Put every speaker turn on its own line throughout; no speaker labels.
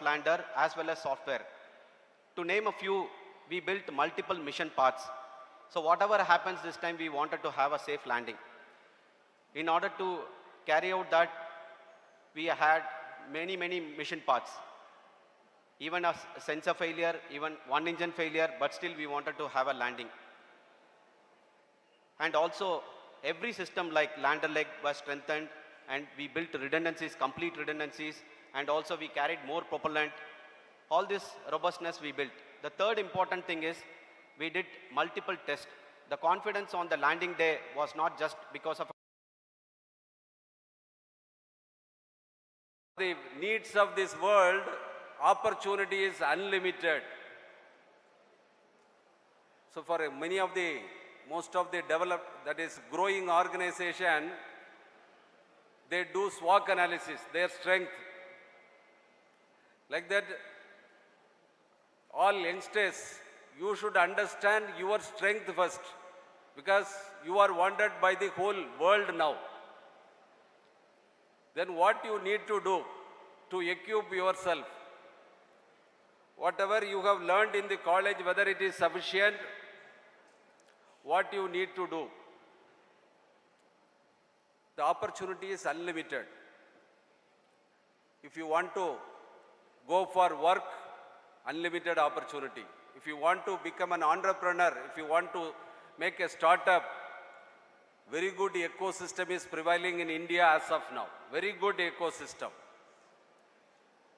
lander as well as software. To name a few, we built multiple mission parts. So whatever happens this time, we wanted to have a safe landing. In order to carry out that, we had many mission parts. Even a sensor failure, even one engine failure, but still we wanted to have a landing. And also, every system like lander leg was strengthened, and we built redundancies, complete redundancies, and also we carried more propellant. All this robustness we built. The third important thing is we did multiple tests. The confidence on the landing day was not just because of
the needs of this world. Opportunity is unlimited. So for most of the developed, that is growing organization, they do SWOT analysis, their strength. Like that, all youngsters, you should understand your strength first, because you are wanted by the whole world now. Then what you need to do to equip yourself? Whatever you have learned in the college, whether it is sufficient, what you need to do? The opportunity is unlimited. If you want to go for work, unlimited opportunity. If you want to become an entrepreneur, if you want to make a startup, very good ecosystem is prevailing in India as of now. Very good ecosystem.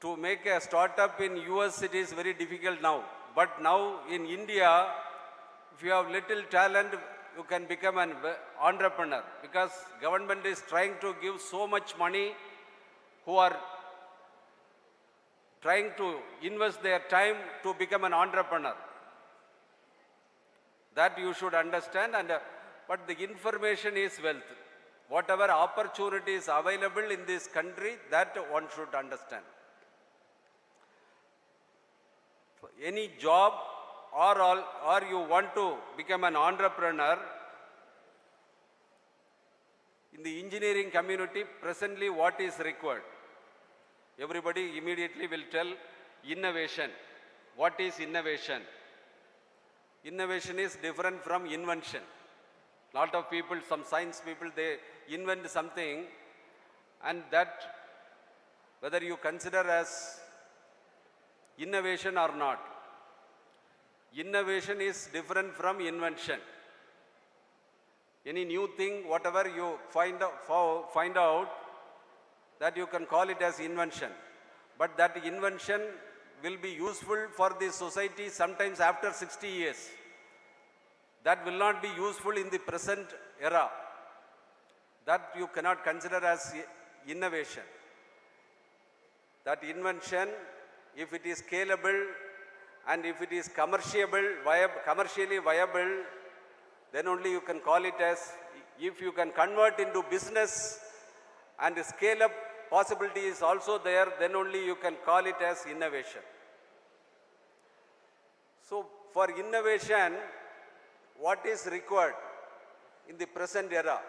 To make a startup in US, it is very difficult now. But now in India, if you have little talent, you can become an entrepreneur, because government is trying to give so much money who are trying to invest their time to become an entrepreneur. That you should understand. But the information is wealth. Whatever opportunity is available in this country, that one should understand. Any job or you want to become an entrepreneur, in the engineering community, presently what is required? Everybody immediately will tell innovation. What is innovation? Innovation is different from invention. Lot of people, some science people, they invent something, and that, whether you consider as innovation or not, innovation is different from invention. Any new thing, whatever you find out, that you can call it as invention. But that invention will be useful for the society sometimes after 60 years. That will not be useful in the present era. That you cannot consider as innovation. That invention, if it is scalable and if it is commercially viable, then only you can call it as, if you can convert into business and scale up possibility is also there, then only you can call it as innovation. So for innovation, what is required in the present era?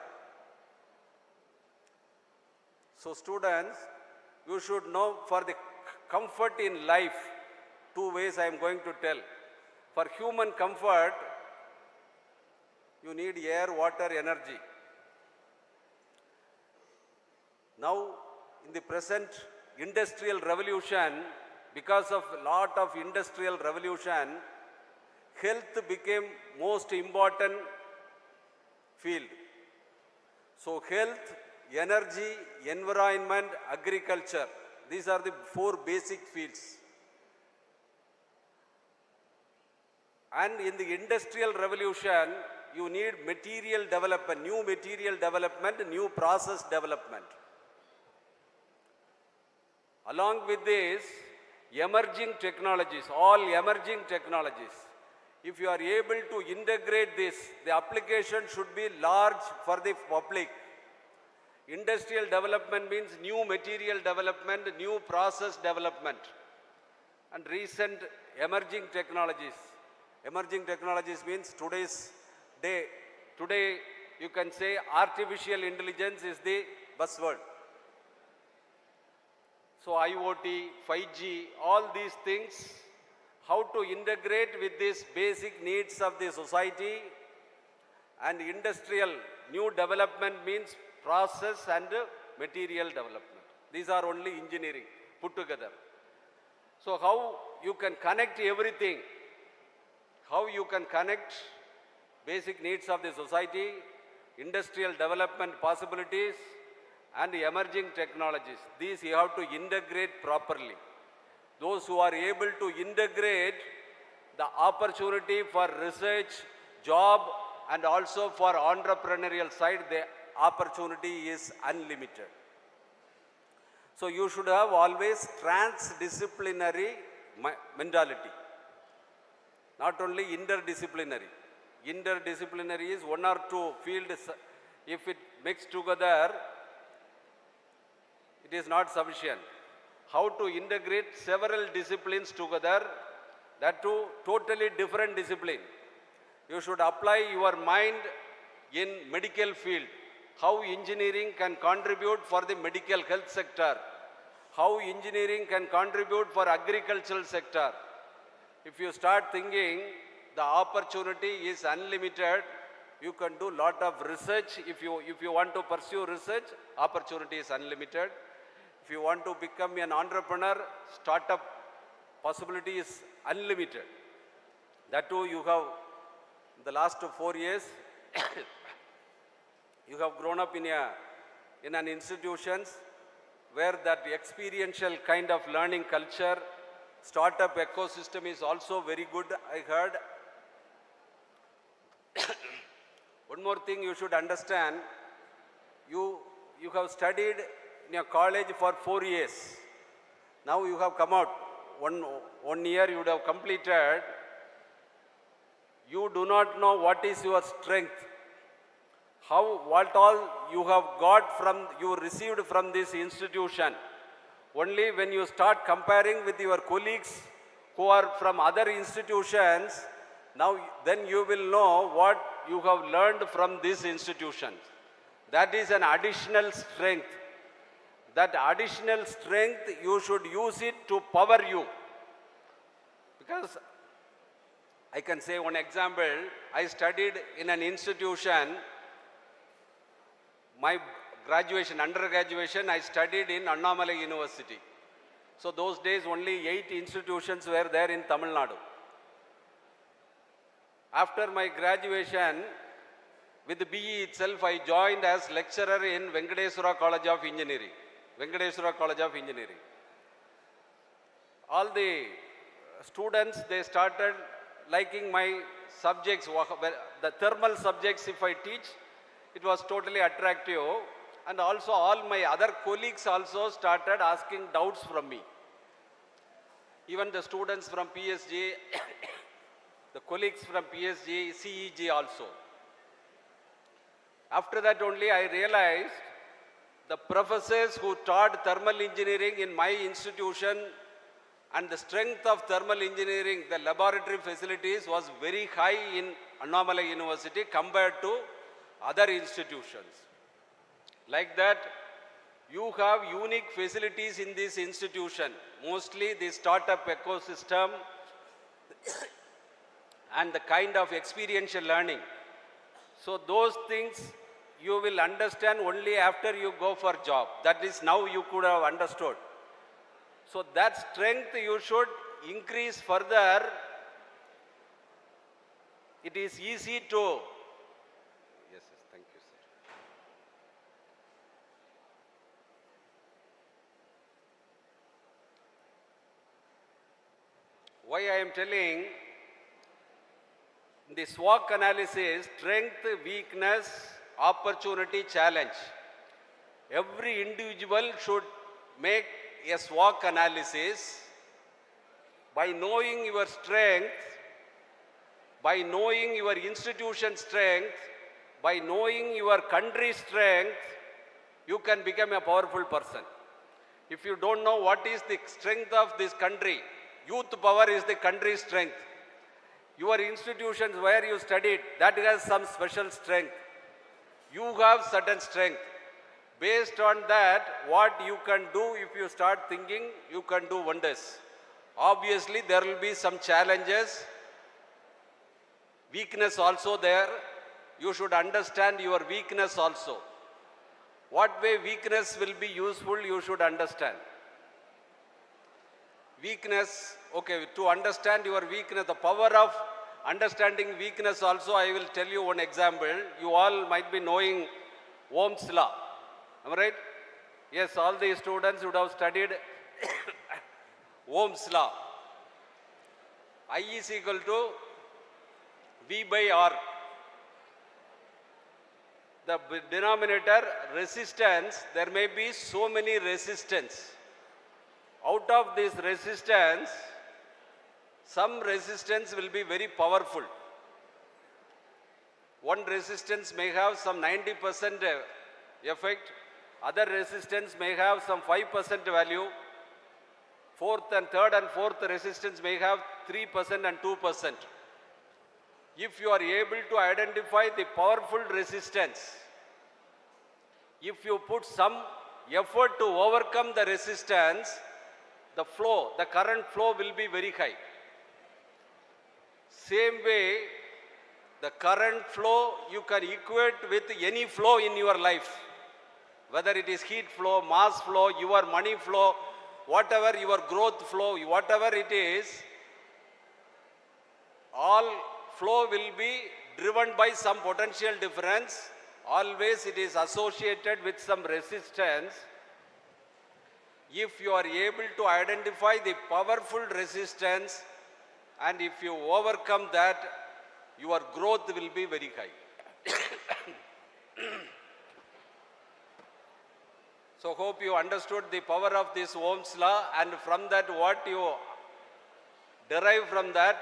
So students, you should know, for the comfort in life, two ways I am going to tell. For human comfort, you need air, water, energy. Now, in the present industrial revolution, because of a lot of industrial revolution, health became most important field. So health, energy, environment, agriculture, these are the four basic fields. And in the industrial revolution, you need material development, new process development. Along with this, emerging technologies, all emerging technologies. If you are able to integrate this, the application should be large for the public. Industrial development means new material development, new process development, and recent emerging technologies. Emerging technologies means today's day. Today, you can say artificial intelligence is the buzzword. So IoT, 5G, all these things, how to integrate with these basic needs of the society. And industrial new development means process and material development. These are only engineering put together. So how you can connect everything, how you can connect basic needs of the society, industrial development possibilities, and emerging technologies. These you have to integrate properly. Those who are able to integrate the opportunity for research, job, and also for entrepreneurial side, the opportunity is unlimited. So you should have always transdisciplinary mentality, not only interdisciplinary. Interdisciplinary is one or two fields. If it mixed together, it is not sufficient. How to integrate several disciplines together, that too totally different discipline. You should apply your mind in medical field. How engineering can contribute for the medical health sector. How engineering can contribute for agricultural sector. If you start thinking the opportunity is unlimited, you can do lot of research. If you want to pursue research, opportunity is unlimited. If you want to become an entrepreneur, startup possibility is unlimited. That too you have, in the last 4 years, you have grown up in an institutions where that experiential kind of learning culture, startup ecosystem is also very good, I heard. One more thing you should understand, you have studied in your college for 4 years. Now you have come out, one year you would have completed. You do not know what is your strength. What all you have got from, you received from this institution. Only when you start comparing with your colleagues who are from other institutions, now then you will know what you have learned from these institutions. That is an additional strength. That additional strength, you should use it to power you. Because I can say one example, I studied in an institution, my graduation, undergraduation, I studied in Annamalai University. So those days only 8 institutions were there in Tamil Nadu. After my graduation, with the BE itself, I joined as lecturer in Venkateswara College of Engineering. Venkateswara College of Engineering. All the students, they started liking my subjects. The thermal subjects, if I teach, it was totally attractive. And also all my other colleagues also started asking doubts from me. Even the students from PSG, the colleagues from PSG, CEG also. After that only I realized the professors who taught thermal engineering in my institution and the strength of thermal engineering, the laboratory facilities was very high in Annamalai University compared to other institutions. Like that, you have unique facilities in this institution, mostly the startup ecosystem and the kind of experiential learning. So those things you will understand only after you go for job. That is now you could have understood. So that strength you should increase further. It is easy to, yes, thank you, sir. Why I am telling, the SWOT analysis, strength, weakness, opportunity, challenge. Every individual should make a SWOT analysis by knowing your strength, by knowing your institution strength, by knowing your country's strength, you can become a powerful person. If you don't know what is the strength of this country, youth power is the country's strength. Your institutions where you studied, that has some special strength. You have certain strength. Based on that, what you can do if you start thinking, you can do wonders. Obviously, there will be some challenges, weakness also there. You should understand your weakness also. What way weakness will be useful, you should understand. Weakness, okay, to understand your weakness, the power of understanding weakness also, I will tell you one example. You all might be knowing Ohm's law. Am I right? Yes, all the students would have studied Ohm's law. I is equal to V by R. The denominator resistance, there may be so many resistance. Out of this resistance, some resistance will be very powerful. One resistance may have some 90% effect. Other resistance may have some 5% value. Fourth and third and fourth resistance may have 3% and 2%. If you are able to identify the powerful resistance, if you put some effort to overcome the resistance, the flow, the current flow will be very high. Same way, the current flow you can equate with any flow in your life. Whether it is heat flow, mass flow, your money flow, whatever your growth flow, whatever it is, all flow will be driven by some potential difference. Always it is associated with some resistance. If you are able to identify the powerful resistance and if you overcome that, your growth will be very high. So hope you understood the power of this Ohm's law, and from that what you derive from that,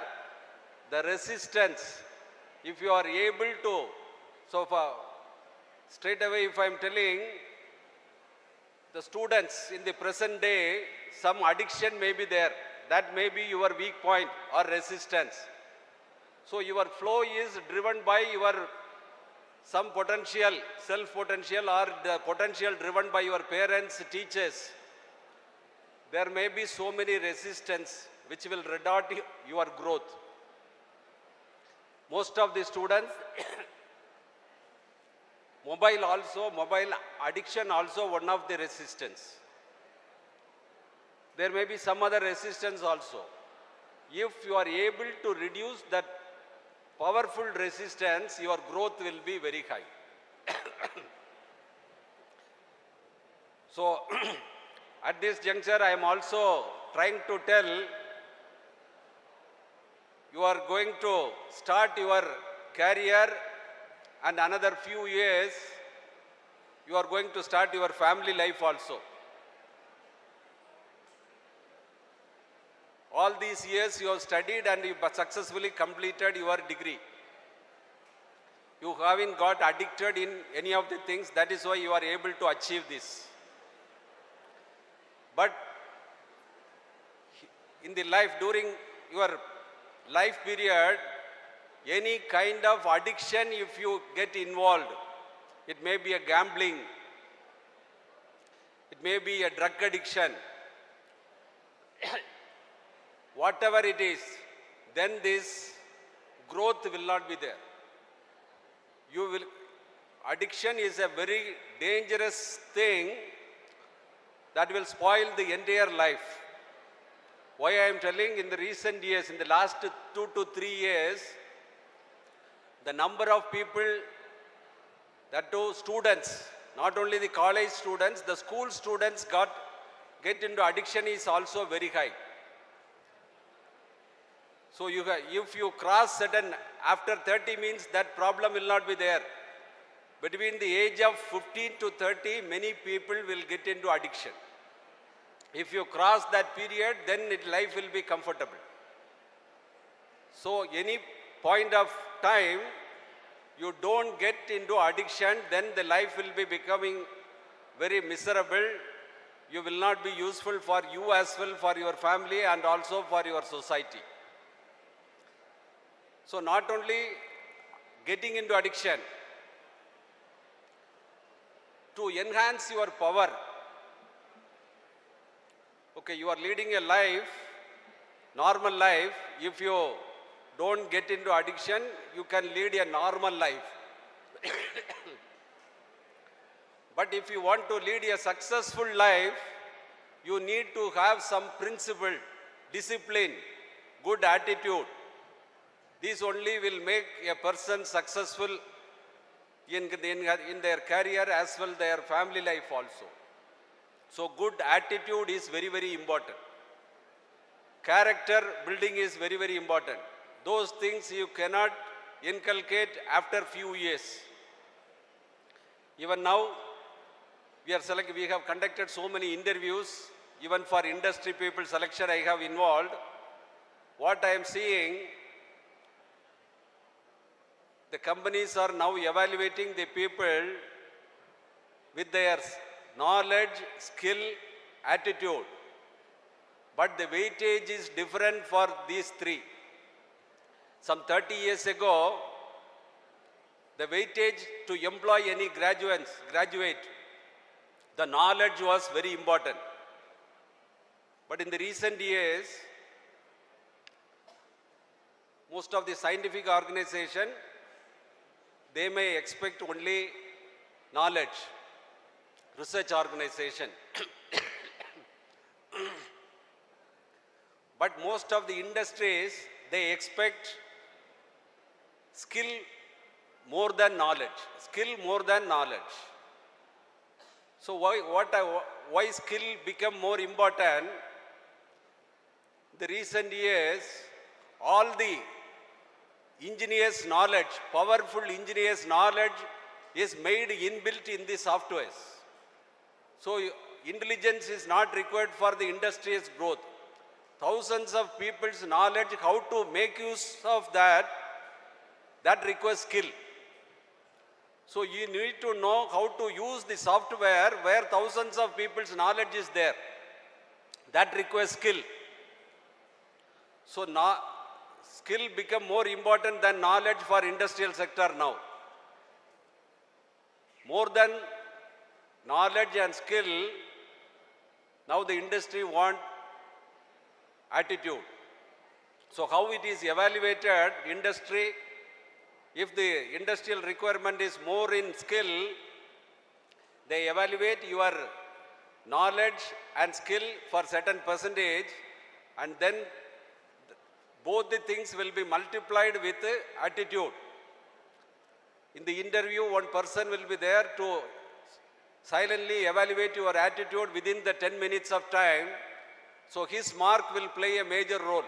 the resistance, if you are able to, so straight away if I am telling, the students in the present day, some addiction may be there. That may be your weak point or resistance. So your flow is driven by your some potential, self-potential, or the potential driven by your parents, teachers. There may be so many resistance which will retard your growth. Most of the students, mobile addiction also one of the resistance. There may be some other resistance also. If you are able to reduce that powerful resistance, your growth will be very high. So, at this juncture, I am also trying to tell you are going to start your career, and another few years, you are going to start your family life also. All these years you have studied and you successfully completed your degree. You haven't got addicted in any of the things, that is why you are able to achieve this. But in the life, during your life period, any kind of addiction if you get involved, it may be a gambling, it may be a drug addiction, whatever it is, then this growth will not be there. Addiction is a very dangerous thing that will spoil the entire life. Why I am telling, in the recent years, in the last 2 to 3 years, the number of people, that too students, not only the college students, the school students get into addiction is also very high. So if you cross certain, after 30 means that problem will not be there. Between the age of 15 to 30, many people will get into addiction. If you cross that period, then life will be comfortable. So any point of time, you don't get into addiction, then the life will be becoming very miserable. You will not be useful for you as well, for your family, and also for your society. So not only getting into addiction, to enhance your power. Okay, you are leading a life, normal life. If you don't get into addiction, you can lead a normal life. But if you want to lead a successful life, you need to have some principle, discipline, good attitude. This only will make a person successful in their career as well their family life also. So good attitude is very, very important. Character building is very, very important. Those things you cannot inculcate after few years. Even now, we have conducted so many interviews, even for industry people selection I have involved. What I am seeing, the companies are now evaluating the people with their knowledge, skill, attitude. But the weightage is different for these three. Some 30 years ago, the weightage to employ any graduate, the knowledge was very important. But in the recent years, most of the scientific organization, they may expect only knowledge, research organization. But most of the industries, they expect skill more than knowledge, skill more than knowledge. So why skill become more important? The recent years, all the engineers' knowledge, powerful engineers' knowledge is made inbuilt in the softwares. So intelligence is not required for the industry's growth. Thousands of people's knowledge, how to make use of that requires skill. So you need to know how to use the software where thousands of people's knowledge is there. That requires skill. So now, skill become more important than knowledge for industrial sector now. More than knowledge and skill, now the industry want attitude. So how it is evaluated, industry, if the industrial requirement is more in skill, they evaluate your knowledge and skill for certain percentage, and then both the things will be multiplied with attitude. In the interview, one person will be there to silently evaluate your attitude within the 10 minutes of time. So his mark will play a major role.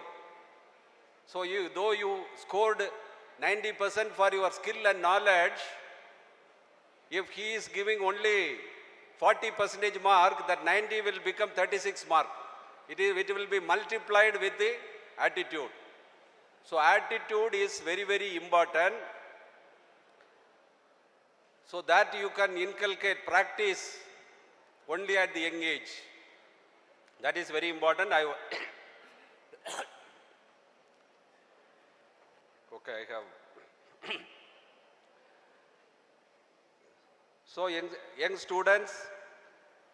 So though you scored 90% for your skill and knowledge, if he is giving only 40% mark, that 90 will become 36 mark. It will be multiplied with the attitude. So attitude is very, very important. So that you can inculcate, practice only at the young age. That is very important. Okay, I have. So young students,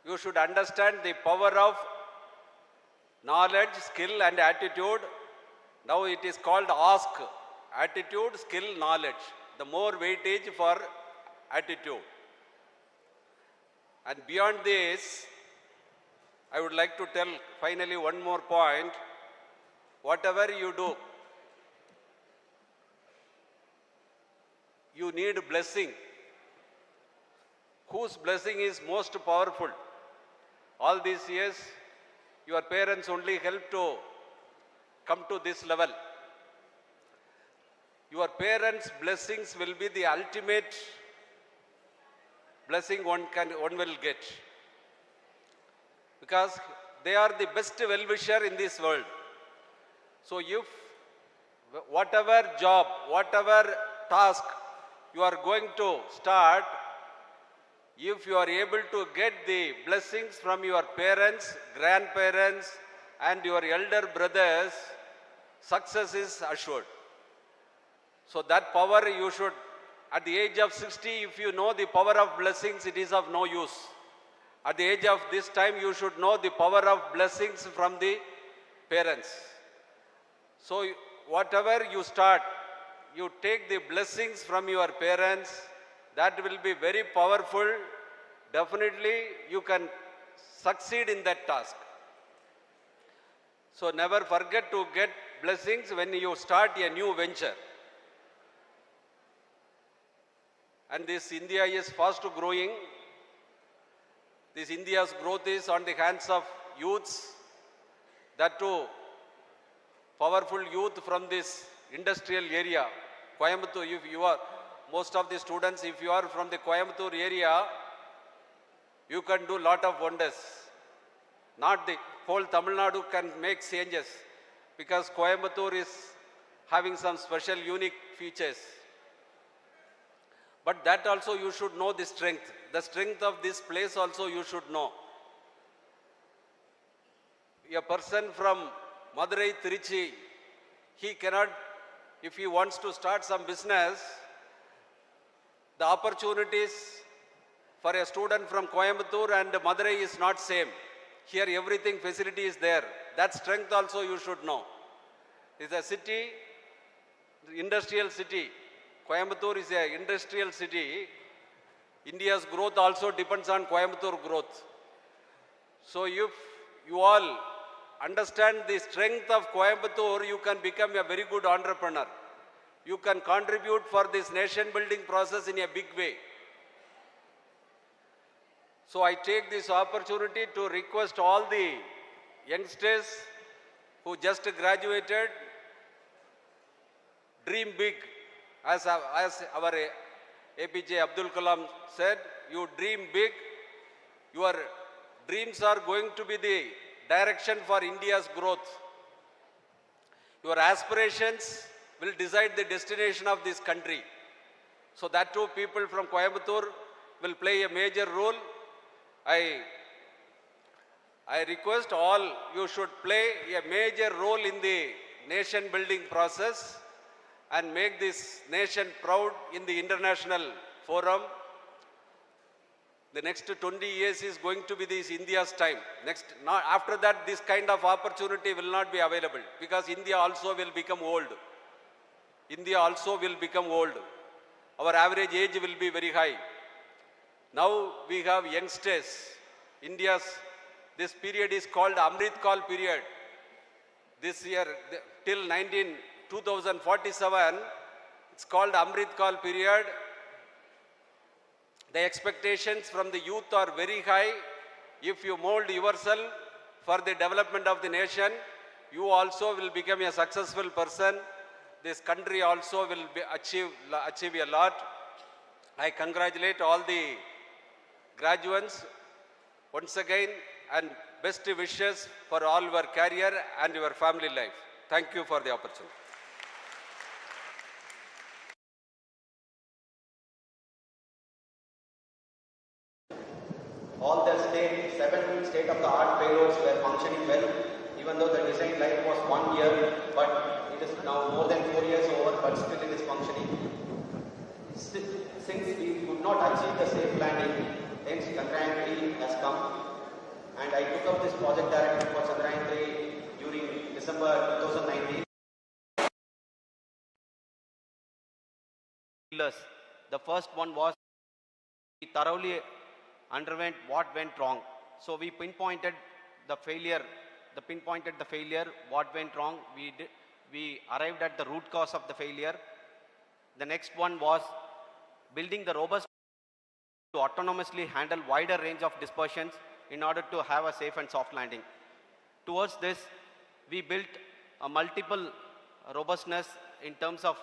you should understand the power of knowledge, skill and attitude. Now it is called ask, attitude, skill, knowledge. The more weightage for attitude. And beyond this, I would like to tell finally one more point. Whatever you do, you need blessing. Whose blessing is most powerful? All these years, your parents only helped to come to this level. Your parents' blessings will be the ultimate blessing one will get. Because they are the best well-wisher in this world. So if whatever job, whatever task you are going to start, if you are able to get the blessings from your parents, grandparents and your elder brothers, success is assured. So that power you should At the age of 60, if you know the power of blessings, it is of no use. At the age of this time, you should know the power of blessings from the parents. So whatever you start, you take the blessings from your parents, that will be very powerful. Definitely you can succeed in that task. So never forget to get blessings when you start a new venture. And this India is fast growing. This India's growth is on the hands of youths. That too, powerful youth from this industrial area. Coimbatore, if you are, most of the students, if you are from the Coimbatore area, you can do lot of wonders. Not the whole Tamil Nadu can make changes, because Coimbatore is having some special unique features. But that also you should know the strength. The strength of this place also you should know. A person from Madurai, Trichy, he cannot, if he wants to start some business, the opportunities for a student from Coimbatore and Madurai is not same. Here everything facility is there. That strength also you should know. It's a city, industrial city. Coimbatore is an industrial city. India's growth also depends on Coimbatore growth. So if you all understand the strength of Coimbatore, you can become a very good entrepreneur. You can contribute for this nation building process in a big way. So I take this opportunity to request all the youngsters who just graduated, dream big. As our APJ Abdul Kalam said, you dream big. Your dreams are going to be the direction for India's growth. Your aspirations will decide the destination of this country. So that too, people from Coimbatore will play a major role. I request all you should play a major role in the nation building process and make this nation proud in the international forum. The next 20 years is going to be this India's time. After that, this kind of opportunity will not be available, because India also will become old. India also will become old. Our average age will be very high. Now we have youngsters. This period is called Amrit Kal period. This year, till 2047, it's called Amrit Kal period. The expectations from the youth are very high. If you mold yourself for the development of the nation, you also will become a successful person. This country also will achieve a lot. I congratulate all the graduates once again, and best wishes for all your career and your family life. Thank you for the opportunity.
All the seven state-of-the-art payloads were functioning well, even though the design life was 1 year, but it is now more than 4 years over, but still it is functioning. Since we could not achieve the safe landing, hence Chandrayaan 3 has come, and I took up this project director for Chandrayaan 3 during December 2019. The first one was we thoroughly underwent what went wrong. So we pinpointed the failure, what went wrong. We arrived at the root cause of the failure. The next one was building the robust to autonomously handle wider range of dispersions in order to have a safe and soft landing. Towards this, we built a multiple robustness in terms of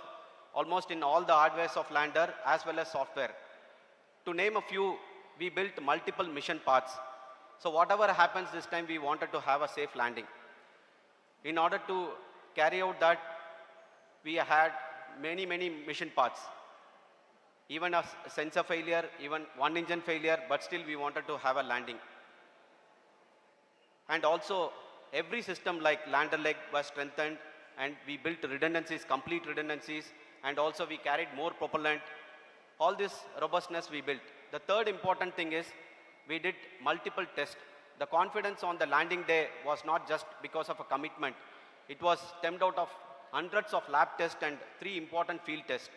almost in all the hardwares of lander as well as software. To name a few, we built multiple mission parts. So whatever happens this time, we wanted to have a safe landing. In order to carry out that, we had many mission parts. Even a sensor failure, even one engine failure, but still we wanted to have a landing. And also, every system like lander leg was strengthened, and we built redundancies, complete redundancies, and also we carried more propellant All this robustness we built. The third important thing is we did multiple tests. The confidence on the landing day was not just because of a commitment. It was stemmed out of hundreds of lab tests and 3 important field tests.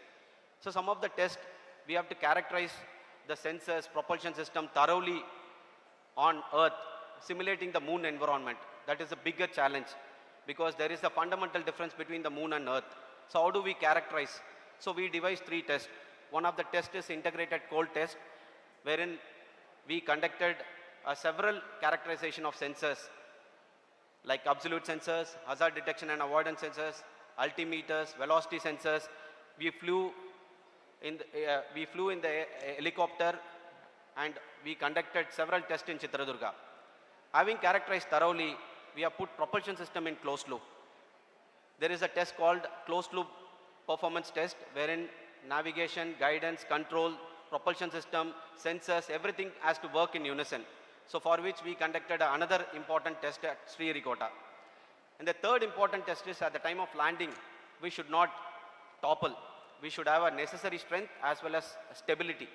So some of the tests, we have to characterize the sensors, propulsion system thoroughly on Earth, simulating the moon environment. That is a bigger challenge because there is a fundamental difference between the moon and Earth. So how do we characterize? So we devised 3 tests. One of the tests is integrated cold test, wherein we conducted several characterization of sensors like absolute sensors, hazard detection and avoidance sensors, altimeters, velocity sensors. We flew in the helicopter and we conducted several tests in Chitradurga. Having characterized thoroughly, we have put propulsion system in closed loop. There is a test called closed loop performance test, wherein navigation, guidance, control, propulsion system, sensors, everything has to work in unison. So for which we conducted another important test at Sriharikota. And the third important test is at the time of landing, we should not topple. We should have a necessary strength as well as stability.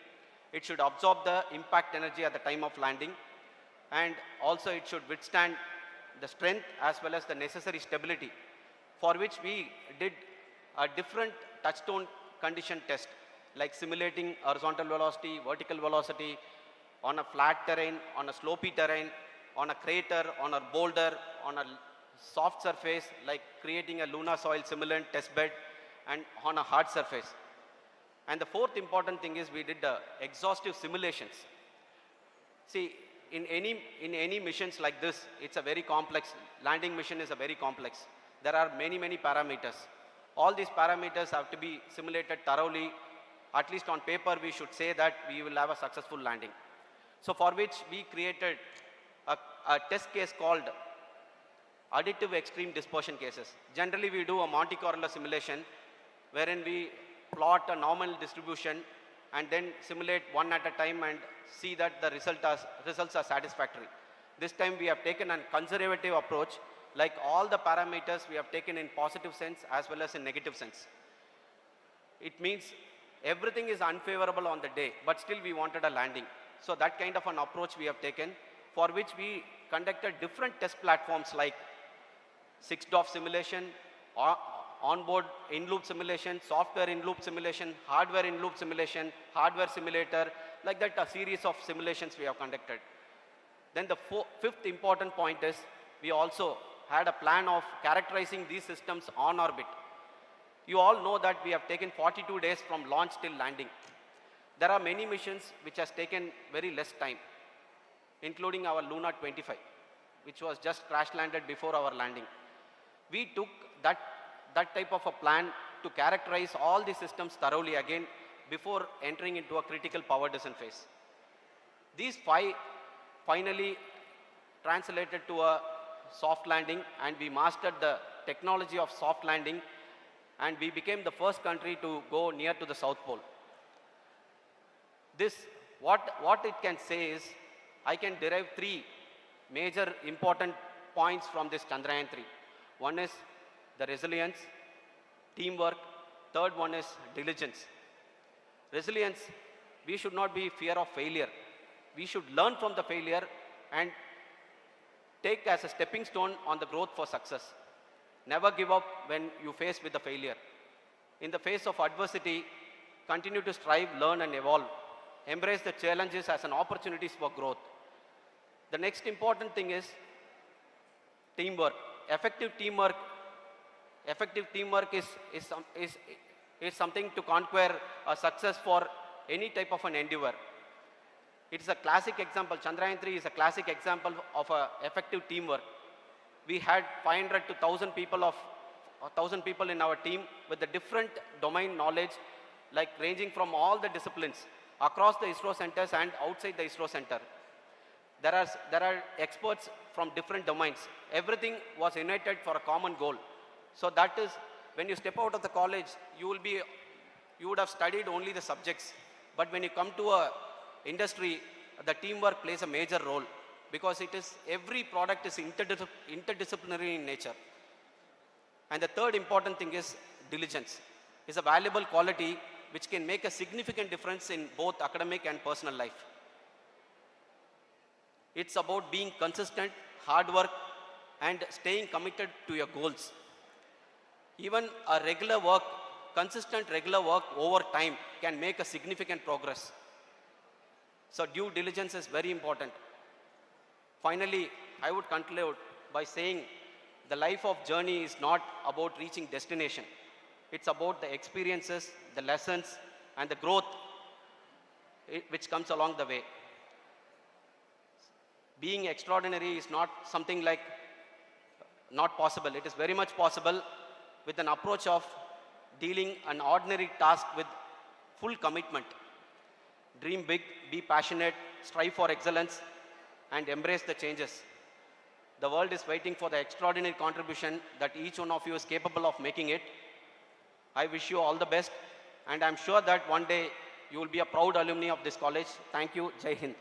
It should absorb the impact energy at the time of landing, and also it should withstand the strength as well as the necessary stability, for which we did a different touchstone condition test, like simulating horizontal velocity, vertical velocity, on a flat terrain, on a slopey terrain, on a crater, on a boulder, on a soft surface, like creating a lunar soil simulant test bed, and on a hard surface. And the fourth important thing is we did exhaustive simulations. See, in any missions like this, it's a very complex, landing mission is a very complex. There are many parameters. All these parameters have to be simulated thoroughly. At least on paper, we should say that we will have a successful landing. So for which we created a test case called additive extreme dispersion cases. Generally, we do a Monte Carlo simulation wherein we plot a normal distribution and then simulate one at a time and see that the results are satisfactory. This time we have taken a conservative approach, like all the parameters we have taken in positive sense as well as in negative sense. It means everything is unfavorable on the day, but still we wanted a landing. So that kind of an approach we have taken, for which we conducted different test platforms like 6DOF simulation, onboard in-loop simulation, software in-loop simulation, hardware in-loop simulation, hardware simulator, like that a series of simulations we have conducted. Then the fifth important point is we also had a plan of characterizing these systems on orbit. You all know that we have taken 42 days from launch till landing. There are many missions which has taken very less time, including our Luna 25, which was just crash landed before our landing. We took that type of a plan to characterize all the systems thoroughly again before entering into a critical power descent phase. These 5 finally translated to a soft landing, and we mastered the technology of soft landing, and we became the first country to go near to the South Pole. This, what it can say is, I can derive 3 major important points from this Chandrayaan 3. One is the resilience, teamwork. Third one is diligence. Resilience, we should not be fear of failure. We should learn from the failure and take as a stepping stone on the growth for success. Never give up when you face with the failure. In the face of adversity, continue to strive, learn and evolve. Embrace the challenges as an opportunities for growth. The next important thing is teamwork. Effective teamwork is something to conquer a success for any type of an endeavor. It is a classic example. Chandrayaan 3 is a classic example of effective teamwork. We had 500 to 1,000 people in our team with the different domain knowledge, like ranging from all the disciplines across the ISRO centers and outside the ISRO center. There are experts from different domains. Everything was united for a common goal. So that is, when you step out of the college, you would have studied only the subjects. But when you come to a industry, the teamwork plays a major role, because every product is interdisciplinary in nature. And the third important thing is diligence. It's a valuable quality which can make a significant difference in both academic and personal life. It's about being consistent, hard work, and staying committed to your goals. Even a regular work, consistent regular work over time can make a significant progress. So due diligence is very important. Finally, I would conclude by saying the life of journey is not about reaching destination. It's about the experiences, the lessons, and the growth which comes along the way. Being extraordinary is not something like not possible. It is very much possible with an approach of dealing an ordinary task with full commitment. Dream big, be passionate, strive for excellence, and embrace the changes. The world is waiting for the extraordinary contribution that each one of you is capable of making it. I wish you all the best, and I'm sure that one day you will be a proud alumni of this college. Thank you. Jai Hind.